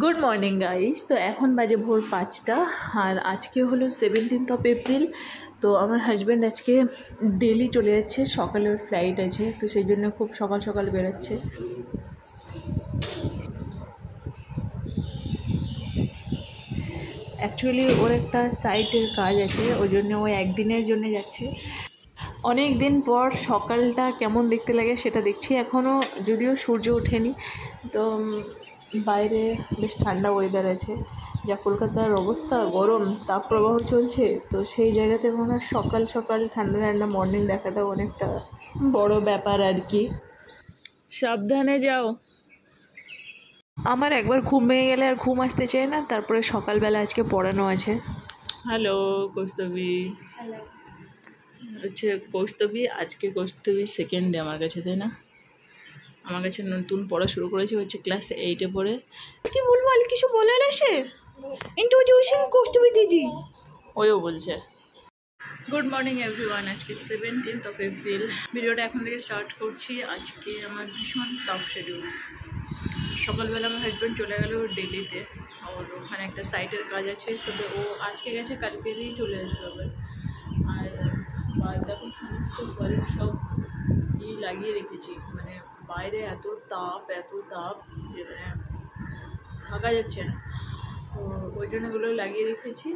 Good morning guys. তো এখন বাজে ভোর 5টা আর আজকে হলো 17th এপ্রিল। তো আমার হাজব্যান্ড আজকে দিল্লি চলে যাচ্ছে, সকালের ফ্লাইট আছে, তো সেই জন্য খুব সকাল সকাল বেরোচ্ছে। অ্যাকচুয়ালি ওর একটা সাইটের কাজ আছে, ওই জন্য ও একদিনের জন্য যাচ্ছে। অনেক দিন পর সকালটা কেমন দেখতে লাগে সেটা দেখছি। এখনও যদিও সূর্য ওঠেনি, তো বাইরে বেশ ঠান্ডা ওয়েদার আছে। যা কলকাতার অবস্থা, গরম তাপপ্রবাহ চলছে, তো সেই জায়গাতে মনে হয় সকাল সকাল ঠান্ডা ঠান্ডা মর্নিং দেখাটা অনেকটা বড় ব্যাপার আর কি। সাবধানে যাও। আমার একবার ঘুম ভেঙে গেলে আর ঘুম আসতে চায় না। তারপরে সকালবেলা আজকে পড়ানো আছে। হ্যালো কৌস্তবী। হ্যালো। হচ্ছে কৌস্তবী, আজকে কৌস্তবী সেকেন্ড ডে আমার কাছে, তাই না? আমার কাছে নতুন পড়া শুরু করেছে, হচ্ছে ক্লাস 8-এ পড়ে। কি বলবো, আর কিছু বলে না সে। ইন্ট্রোডিউশন কৌস্তবী দিদি ওইও বলছে। Good morning everyone. আজকে 17th এপ্রিল। ভিডিওটা এখন থেকে স্টার্ট করছি। আজকে আমার ভীষণ টাফ শিডিউল। সকালবেলা আমার হাজব্যান্ড চলে গেল দিল্লিতে, ওর ওখানে একটা সাইটের কাজ আছে, তবে ও আজকে গেছে, কালকেই চলে আসবে আবার। আর দেখো সমস্ত ঘরের সব লাগিয়ে রেখেছি, মানে বাইরে এত তাপ যে মানে থাকা যাচ্ছে না, তো ওই জন্য ওগুলো লাগিয়ে রেখেছি।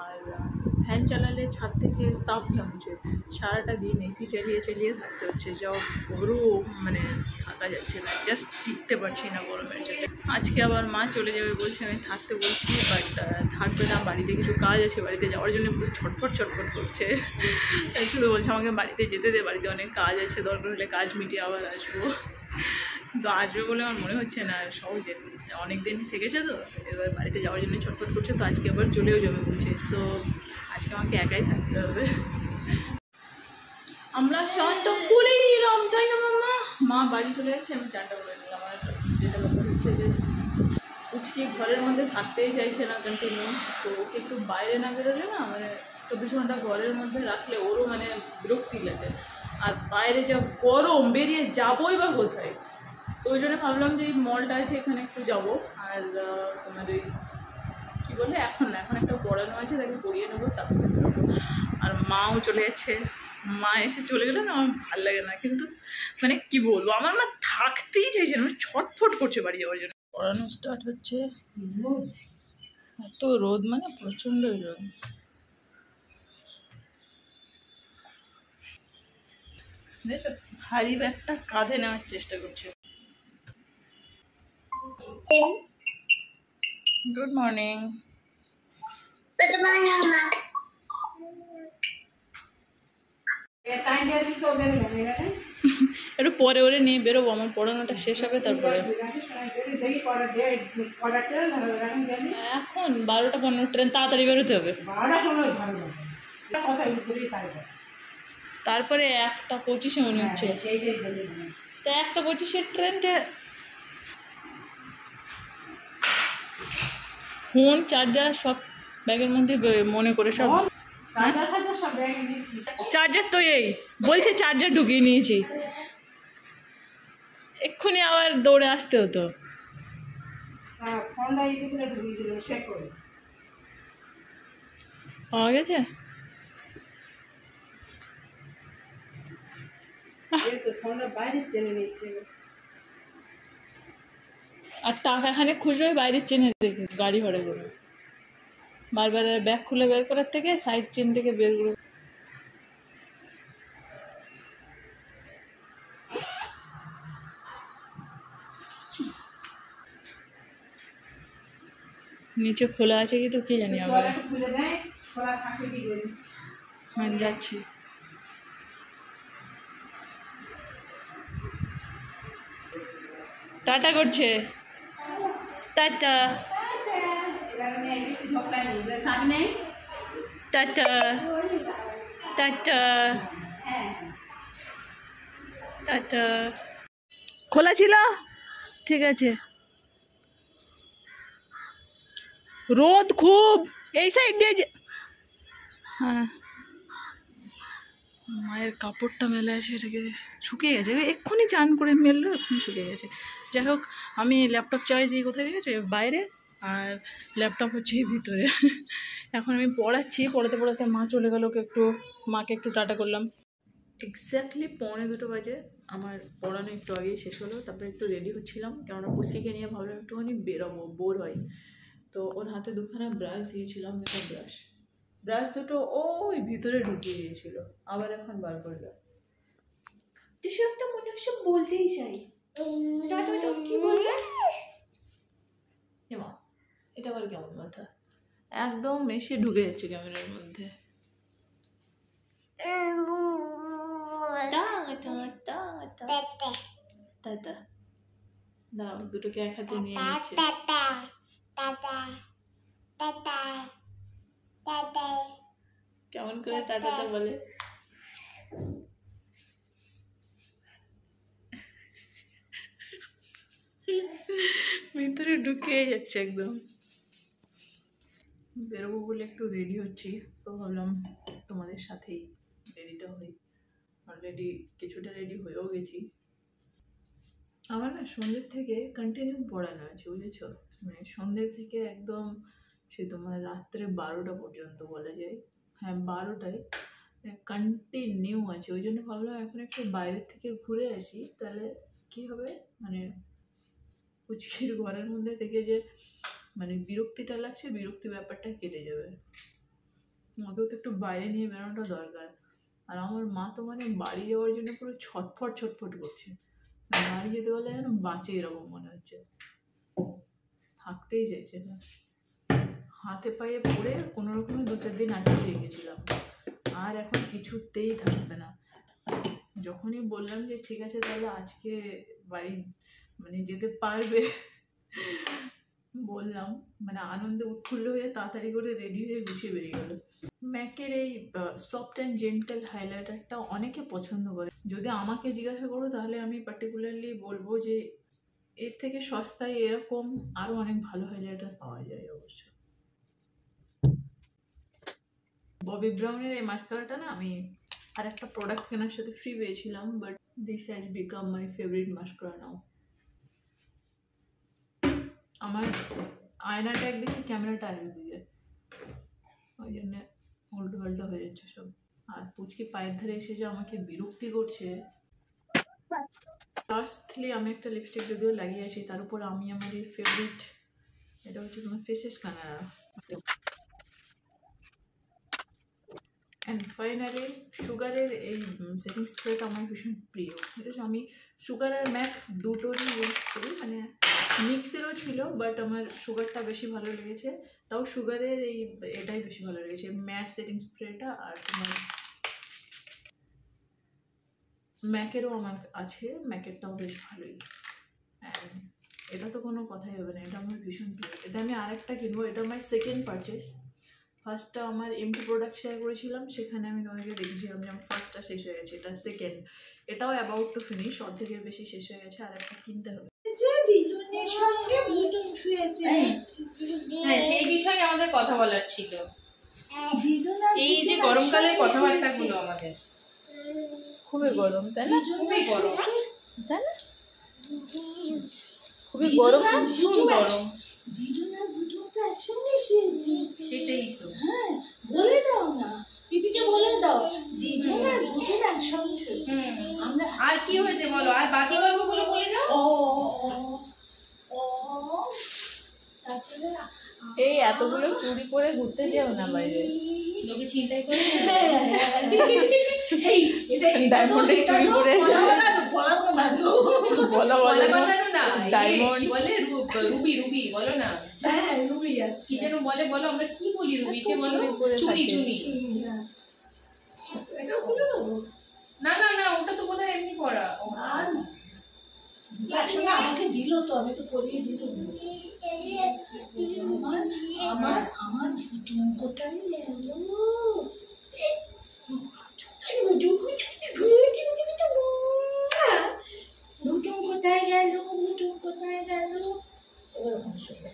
আর ফ্যান চালালে ছাদ থেকে তাপ নামছে, সারাটা দিন এসি চালিয়ে থাকতে হচ্ছে, যা গরম, মানে থাকা যাচ্ছে না, জাস্ট টিকতে পারছি না গরমের জন্য। আজকে আবার মা চলে যাবে বলছে, আমি থাকতে বলছি, বাট থাকবে না, বাড়িতে কিছু কাজ আছে, বাড়িতে যাওয়ার জন্য পুরো ছটফট করছে। তাই শুধু বলছে আমাকে বাড়িতে যেতে দে, বাড়িতে অনেক কাজ আছে, দরকার হলে কাজ মিটিয়ে আবার আসবো। কিন্তু আসবে বলে আমার মনে হচ্ছে না সহজে, অনেক দিন থেকেছে তো, এবার বাড়িতে যাওয়ার জন্য ছটফট করছে, তো আজকে আবার চলেও যাবে বলছে। সো আজকে আমাকে একাই থাকতে হবে। আমরা শান্ত করেই নিলাম, তাই না মাম্মা? মা বাড়ি চলে যাচ্ছে, আমি চানটা করে নিলাম। আর যেটা ব্যাপার হচ্ছে যে উচকি ঘরের মধ্যে থাকতেই চাইছে না কন্টিনিউ, তো ওকে একটু বাইরে না বেরোলে না, মানে 24 ঘন্টা ঘরের মধ্যে রাখলে ওরও মানে বিরক্তি লাগে। আর বাইরে যা গরম, বেরিয়ে যাবোই বা কোথায়? তো ওই জন্য ভাবলাম যে এই মলটা আছে, এখানে একটু যাবো। আর তোমার ওই কী বলে, এখন একটা পড়ানো আছে, তাকে পড়িয়ে নেবো, তারপরে বেরোবো। আর মাও চলে যাচ্ছে। মা এসে চলে গেলে না আমার ভালো লাগে না, কিন্তু মানে কি বলবো, আমার মা থাকতেই চাইছে না, ছটফট করছে বাড়ি যাওয়ার জন্য। পড়ানো স্টার্ট হচ্ছে, এত রোদ, মানে প্রচণ্ডই রোদ। ভারী ব্যাগটা কাঁধে নেওয়ার চেষ্টা করছে। Good morning. Good morning, Ma. একটু পরে ওরে নিয়ে বেরোবো, আমার পড়ানোটা শেষ হবে তারপরে। এখন 12টা 15 ট্রেন, তাড়াতাড়ি বেরোতে হবে। তারপরে 1টা 25 মনে হচ্ছে, তো 1টা 25 ট্রেনকে ফোন চার্জার সব ব্যাগের মধ্যে মনে করে সব। চার্জার তো এই বলছে, চার্জার ঢুকিয়ে নিয়েছি, এক্ষুনি আবার দৌড়ে আসতে হতো। পাওয়া গেছে। আর টাকাখানে খুঁজবে বাইরের চেনে রেখে গাড়ি ভাড়া করে, বারবার ব্যাগ খুলে বের করার থেকে সাইড চেন থেকে বের করে। নিচে খোলা আছে কি তো কি জানি, আবার হ্যাঁ যাচ্ছি। টাটা করছে, টাটা টাটা টাটা টাটা। খোলা ছিল, ঠিক আছে। রোদ খুব এই সাইড দিয়ে। হ্যাঁ, মায়ের কাপড়টা মেলে আছে, এটাকে শুকিয়ে গেছে, এক্ষুনি চান করে মেললো, এক্ষুনি শুকিয়ে গেছে। যাই হোক, আমি ল্যাপটপ চার্জ দিয়ে কোথায় গেছে বাইরে, আর ল্যাপটপ হচ্ছে এই ভিতরে। এখন আমি পড়াচ্ছি, পড়াতে পড়াতে মা চলে গেল, মাকে একটু টাটা করলাম। এক্স্যাক্টলি 1:45 বাজে, আমার পড়ানো একটু আগেই শেষ হলো। তারপরে একটু রেডি হচ্ছিলাম, কেননা পুচকিকে নিয়ে ভাবলাম একটুখানি বেরোবো, বোর হয়। তো ওর হাতে দুখানা ব্রাশ দিয়েছিলাম, মেকআপ ব্রাশ দুটো ওই ভিতরে ঢুকিয়ে দিয়েছিল, আবার এখন বার করলো। কিছু একটা মনে হচ্ছে বলতেই চাই, কি বলবে? এমা, এটা আবার কেমন কথা, একদম এসে ঢুকে যাচ্ছে ক্যামেরার মধ্যে। দাঁড়াও, দুটোকে এক হাতে নিয়ে নিচ্ছে। কেমন করে টাটাটা বলে? ভিতরে ঢুকে যাচ্ছে একদম। বেরোবো বলে একটু রেডি হচ্ছি, তো ভাবলাম তোমাদের সাথেই রেডিটা হই। অলরেডি কিছুটা রেডি হয়েও গেছি। আমার না সন্ধ্যের থেকে কন্টিনিউ পড়ানো আছে, বুঝেছো? মানে সন্ধ্যের থেকে একদম সে তোমার রাত্রে 12টা পর্যন্ত বলা যায়। হ্যাঁ, 12টায় কন্টিনিউ আছে। ওই জন্য ভাবলাম এখন একটু বাইরের থেকে ঘুরে আসি, তাহলে কি হবে, মানে পুচকির ঘরের মধ্যে থেকে যে মানে বিরক্তিটা লাগছে, বিরক্তি ব্যাপারটা কেটে যাবে। ওকেও তো একটু বাইরে নিয়ে বেরোনোটা দরকার। আর আমার মা তো মানে বাড়ি যাওয়ার জন্য পুরো ছটফট করছে। বাড়ি যেতে বলে যেন বাঁচে এরকম মনে হচ্ছে, থাকতেই চাইছে না। হাতে পায়ে পড়ে কোনো রকমে 2-4 দিন আটকে রেখেছিলাম, আর এখন কিছুতেই থাকবে না। যখনই বললাম যে ঠিক আছে তাহলে আজকে বাড়ি মানে যেতে পারবে, বললাম মানে আনন্দে উৎফুল্ল হয়ে তাড়াতাড়ি করে রেডি হয়ে গুছিয়ে বেরিয়ে গেল। ম্যাকের এই সফট অ্যান্ড জেন্টাল হাইলাইটারটা অনেকে পছন্দ করে। যদি আমাকে জিজ্ঞাসা করো তাহলে আমি পার্টিকুলারলি বলবো যে এর থেকে সস্তায় এরকম আরও অনেক ভালো হাইলাইটার পাওয়া যায় অবশ্য। ববি ব্রাউনের এই মাস্কারাটা না আমি আর একটা প্রোডাক্ট কেনার সাথে ফ্রি পেয়েছিলাম, but this has become my favourite mascara now. আমার আয়নাটা একদিকে, ক্যামেরাটা আরেকদিকে, ওই জন্যে উল্টো পাল্টা হয়ে যাচ্ছে সব। আর পুচকি পায়ের ধারে এসে যে আমাকে বিরক্তি করছে। লাস্টলি আমি একটা লিপস্টিক যদিও লাগিয়েছি, তার উপর আমি আমার এই ফেভারিট, এটা হচ্ছে তোমার ফেসেস কানাডা। অ্যান্ড ফাইনালি সুগারের এই সেটিং স্প্রেটা আমার ভীষণ প্রিয়। ঠিক আছে, আমি সুগার আর ম্যাক দুটোরই ইউজ করি, মানে মিক্সেরও ছিল, বাট আমার সুগারটা বেশি ভালো লেগেছে। তাও সুগারের এই এটাই বেশি ভালো লেগেছে, ম্যাট সেটিং স্প্রেটা। আর তোমার ম্যাকেরও আমার আছে, ম্যাকেরটাও বেশ ভালোই। অ্যান্ড এটা তো কোনো কথাই হবে না, এটা আমার ভীষণ প্রিয়। এটা আমি আরেকটা কিনবো, এটা আমার সেকেন্ড পারচেস। ফার্স্টটা আমার এমটি প্রোডাক্ট শেয়ার করেছিলাম, সেখানে আমি তোমাকে দেখেছিলাম যে আমার ফার্স্টটা শেষ হয়ে গেছে, এটা সেকেন্ড। এটাও অ্যাবাউট টু ফিনিশ, অর্ধেকের বেশি শেষ হয়ে গেছে, আর একটা কিনতে হবে। হ্যাঁ, সেই বিষয়ে আমাদের কথা বলার ছিল। এই যে গরমকালের কথাবার্তাগুলো আমাদের খুবই গরম, তাই না? খুবই গরম, তাই না? খুবই গরম, ভীষণ গরম। সেটাই তো। বলে দাও না, পিপিকে বলে দাও দিদুন আর ভুতুন একসঙ্গে শুয়েছে। আমরা আর কি হয়েছে বলো, আর বাকি গল্পগুলো বলে যাও। তারপরে এই এতগুলো চুরি করে ঘুরতে যেও না বাইরে, লোকে চিন্তাই করে। ডায়মন্ডের চুরি করে বলা বলে না, ডায়মন্ড কি বলে, রুবি রুবি বলো না, হ্যাঁ রুবি আছে, কি যেন বলে, বলো আমরা কি বলি রুবিকে, বলো চুনি চুনি। এটা বলে দেবো না না না, ওটা তো বোধহয় এমনি পড়া। আর আসলে আমাকে দিল তো, আমি তো পড়িয়ে দিল। আমার আমার আমার ভুতুম কোথায় গেল? ভুতুম কোথায় গেল? ভুতুম কোথায় গেল? এরকম শুনে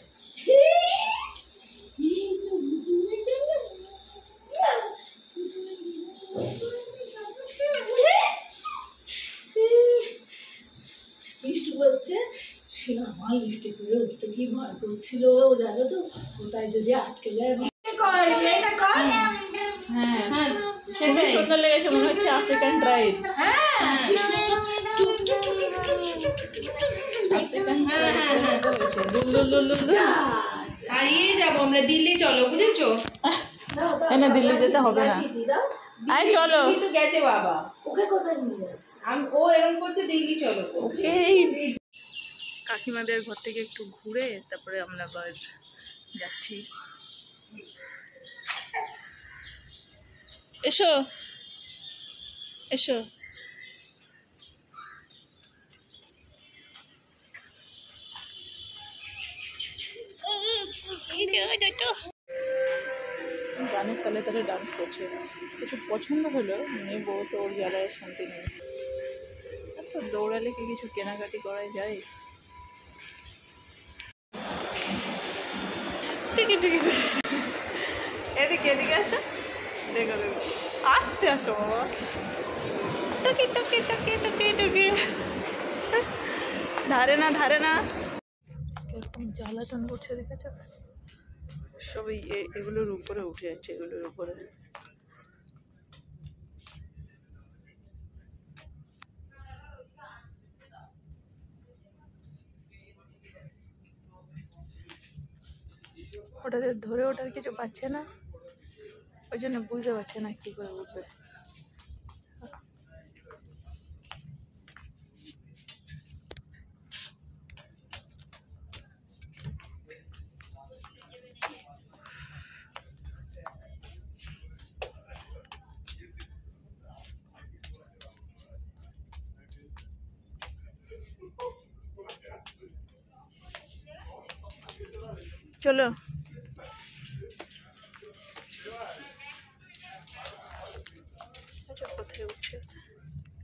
মিষ্টি বলছে সে আমার আমার লিফটে করে উঠতে কি ভয় করছিল জানো তো, কোথায় যদি আটকে যায়। হ্যাঁ হ্যাঁ খুবই সেটাই। সুন্দর লেগেছে, মনে হচ্ছে আফ্রিকান ট্রাইব। হারিয়ে যাবো আমরা, দিল্লি চলো বুঝেছো? না দিল্লি যেতে হবে না, আয় চলো। দিল্লি তো গেছে বাবা, ওকে কোথায় নিয়ে যাচ্ছে? ও এরকম করছে দিল্লি চলো। এই কাকিমাদের ঘর থেকে একটু ঘুরে তারপরে আমরা আবার যাচ্ছি। এসো এসো। গানের তালে তালে ডান্স করছে, কিছু পছন্দ হলো নেব, তো ওর জ্বালায় শান্তি নেই। তো দৌড়ালে কি কিছু কেনাকাটি করা যায়? টিকিট টিকিট এদিকে এদিকে আসো, দেখো দেখো আসতে আসো বাবা। টুকি টুকি টুকি টুকি টুকি, ধারে না ধারে না, কিরকম জ্বালাতন করছে দেখেছ? সবই এগুলোর উপরে উঠে যাচ্ছে, এগুলোর উপরে। ওটাদের ধরে ওঠার কিছু পাচ্ছে না, ওই জন্য বুঝতে পারছে না কী করে উঠবে। চলো কোথায় উঠছে?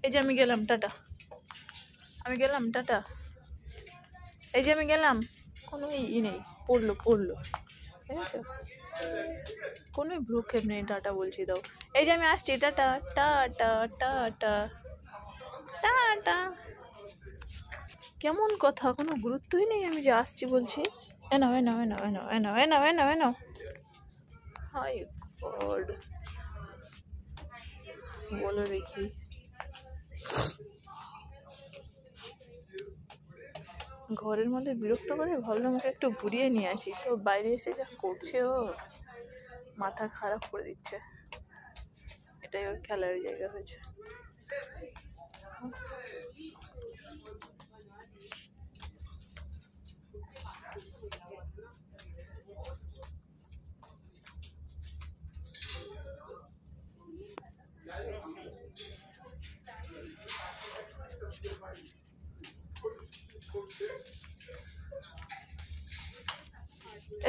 এই যে আমি গেলাম, টাটা। আমি গেলাম, টাটা। এই যে আমি গেলাম, কোনো ই নেই, পড়লো পড়লো, ঠিক আছে? কোনো ভ্রুক্ষেপ নেই, টাটা বলছি দাও। এই যে আমি আসছি, টাটা টাটা টাটা টাটা। কেমন কথা, কোনো গুরুত্বই নেই আমি যে আসছি বলছি। এনাও এনাও এনাও এনাও এনাও এনাও এনাও এনাও। হাই গড, বলো দেখি। ঘরের মধ্যে বিরক্ত করে ভাবলাম ওকে একটু ঘুরিয়ে নিয়ে আসি, তো বাইরে এসে যা করছে ও, মাথা খারাপ করে দিচ্ছে। এটাই ওর খেলার জায়গা হয়েছে।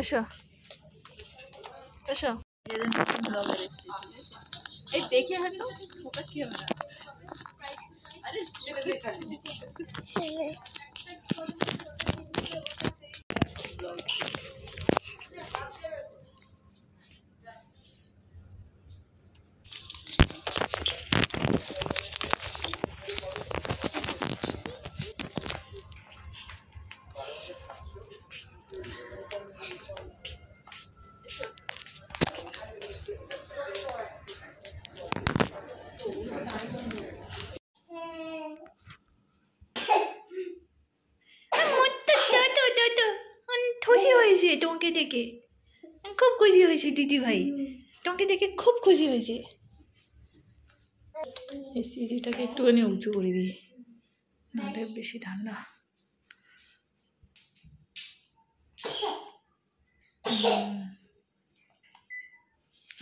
এসো এসো, এই দেখে হাঁটো, ফোকাস কি হবে না। আরে খুশি হয়েছে তোমাকে দেখে, খুব খুশি হয়েছে দিদি ভাই, তোমাকে দেখে খুব খুশি হয়েছে। এই সিঁড়িটাকে একটুখানি উঁচু করে দিই, নাহলে বেশি ঠান্ডা।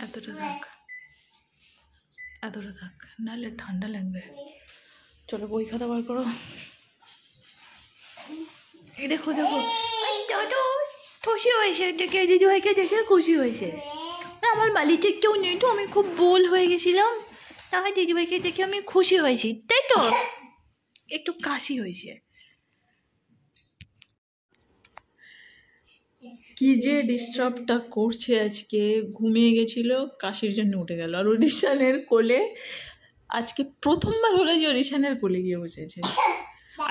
এতটা থাক, এতটা থাক, নাহলে ঠান্ডা লাগবে। চলো বই খাতা বার করো। এই দেখো দেখো, খুশি হয়েছে দেখে, দিদিভাইকে দেখে খুশি হয়েছে। আমার বাড়িতে কেউ নেই তো, আমি খুব বোল হয়ে গেছিলাম, তাই দিদিভাইকে দেখে আমি খুশি হয়েছি, তাই তো? একটু কাশি হয়েছে। কি যে ডিস্টার্বটা করছে আজকে, ঘুমিয়ে গেছিল, কাশির জন্য উঠে গেল। আর রিশানের কোলে, আজকে প্রথমবার হলো যে রিশানের কোলে গিয়ে বসেছে।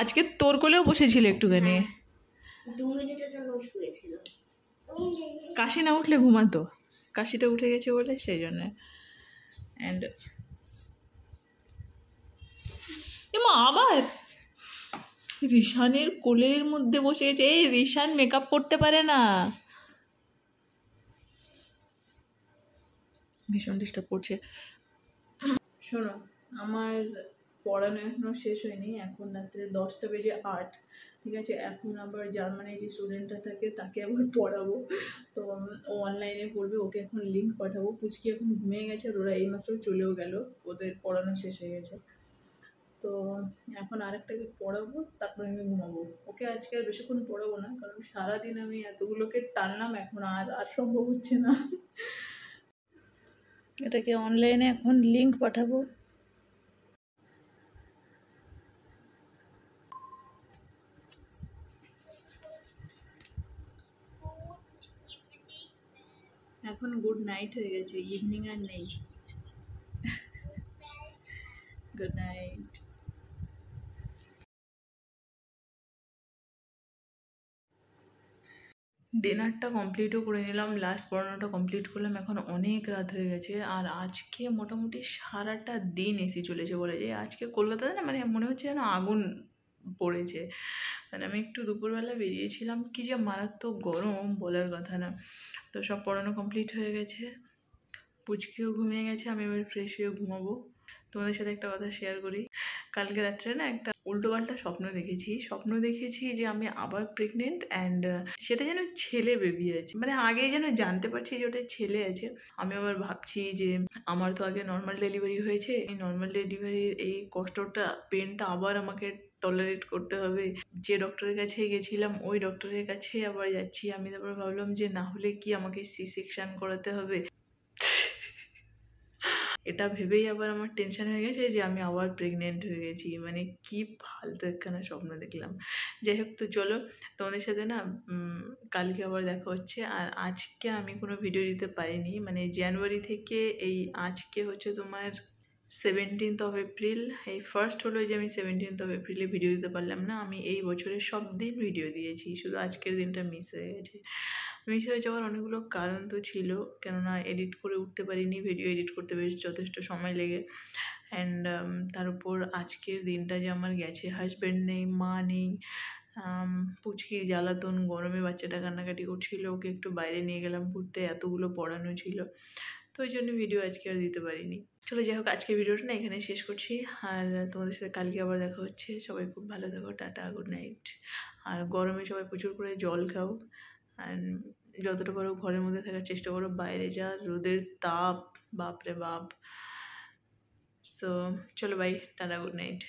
আজকে তোর কোলেও বসেছিল একটুখানি, 2 মিনিটের জন্য শুয়েছিল। কাশি না উঠলে ঘুমাতো, কাশিটা উঠে গেছে বলে সেই জন্য। অ্যান্ড এমা আবার রিশানের কোলের মধ্যে বসে গেছে। এই রিশান মেকআপ করতে পারে না, ভীষণ ডিস্টার্ব করছে। শোনো, আমার পড়ানো এখনও শেষ হয়নি, এখন রাত্রে 10:08, ঠিক আছে। এখন আবার জার্মানি যে স্টুডেন্টটা থাকে তাকে আবার পড়াবো, তো ও অনলাইনে পড়বে, ওকে এখন লিঙ্ক পাঠাবো। পুচকি এখন ঘুমিয়ে গেছে আর ওরা এই মাসেও চলেও গেল, ওদের পড়ানো শেষ হয়ে গেছে। তো এখন আরেকটাকে পড়াবো, তারপরে আমি ঘুমাবো। ওকে আজকে আর বেশিক্ষণ পড়াবো না, কারণ সারাদিন আমি এতগুলোকে টানলাম, এখন আর সম্ভব হচ্ছে না। এটাকে অনলাইনে এখন লিঙ্ক পাঠাবো। এখন গুড নাইট হয়ে গেছে, ইভিনিং আর নেই। Good night. ডিনারটা কমপ্লিটও করে নিলাম, লাস্ট পড়ানোটা কমপ্লিট করলাম। এখন অনেক রাত হয়ে গেছে, আর আজকে মোটামুটি সারাটা দিন এসি চলেছে বলে যায়। আজকে কলকাতাতে না মানে মনে হচ্ছে যেন আগুন পড়েছে। মানে আমি একটু দুপুরবেলা বেরিয়েছিলাম, কি যে মারাত্মক গরম বলার কথা না। তো সব পড়ানো কমপ্লিট হয়ে গেছে, পুচকিও ঘুমিয়ে গেছে, আমি এবার ফ্রেশ হয়ে ঘুমাবো। তোমাদের সাথে একটা কথা শেয়ার করি, কালকে রাত্রে না একটা উল্টোপাল্টা স্বপ্ন দেখেছি যে আমি আবার প্রেগনেন্ট, অ্যান্ড সেটা যেন ছেলে বেবি আছে। মানে আগেই যেন জানতে পারছি যে ওটা ছেলে আছে। আমি আবার ভাবছি যে আমার তো আগে নর্মাল ডেলিভারি হয়েছে, এই নর্মাল ডেলিভারির এই কষ্টটা, পেনটা আবার আমাকে টলারেট করতে হবে। যে ডক্টরের কাছে গেছিলাম ওই ডক্টরের কাছে আবার যাচ্ছি। আমি তারপর ভাবলাম যে না হলে কি আমাকে সি সেকশন করাতে হবে। এটা ভেবেই আবার আমার টেনশন হয়ে গেছে যে আমি আবার প্রেগনেন্ট হয়ে গেছি। মানে কি ফালতু একখানা স্বপ্ন দেখলাম। যাই হোক, তো চলো তোমাদের সাথে না কালকে আবার দেখা হচ্ছে। আর আজকে আমি কোনো ভিডিও দিতে পারিনি, মানে জানুয়ারি থেকে এই আজকে হচ্ছে তোমার 17th এপ্রিল। এই ফার্স্ট হলো যে আমি 17th এপ্রিলে ভিডিও দিতে পারলাম না। আমি এই বছরের সব দিন ভিডিও দিয়েছি, শুধু আজকের দিনটা মিস হয়ে গেছে। মিস হয়ে যাওয়ার অনেকগুলো কারণ তো ছিল, কেননা এডিট করে উঠতে পারিনি, ভিডিও এডিট করতে বেশ যথেষ্ট সময় লেগে। অ্যান্ড তার উপর আজকের দিনটা যে আমার গেছে, হাজব্যান্ড নেই, মা নেই, পুচকির জ্বালাতন, গরমে বাচ্চাটা কান্নাকাটি করছিল, ওকে একটু বাইরে নিয়ে গেলাম ঘুরতে, এতগুলো পড়ানো ছিল, তো ওই জন্য ভিডিও আজকে আর দিতে পারিনি। চলো যাই হোক, আজকের ভিডিওটা না এখানে শেষ করছি, আর তোমাদের সাথে কালকে আবার দেখা হচ্ছে। সবাই খুব ভালো থাকো, টাটা, গুড নাইট। আর গরমে সবাই প্রচুর করে জল খাও, অ্যান্ড যতটা পারো ঘরের মধ্যে থাকার চেষ্টা করো, বাইরে যা রোদের তাপ, বাপরে বাপ। সো চলো বাই, টাটা, গুড নাইট।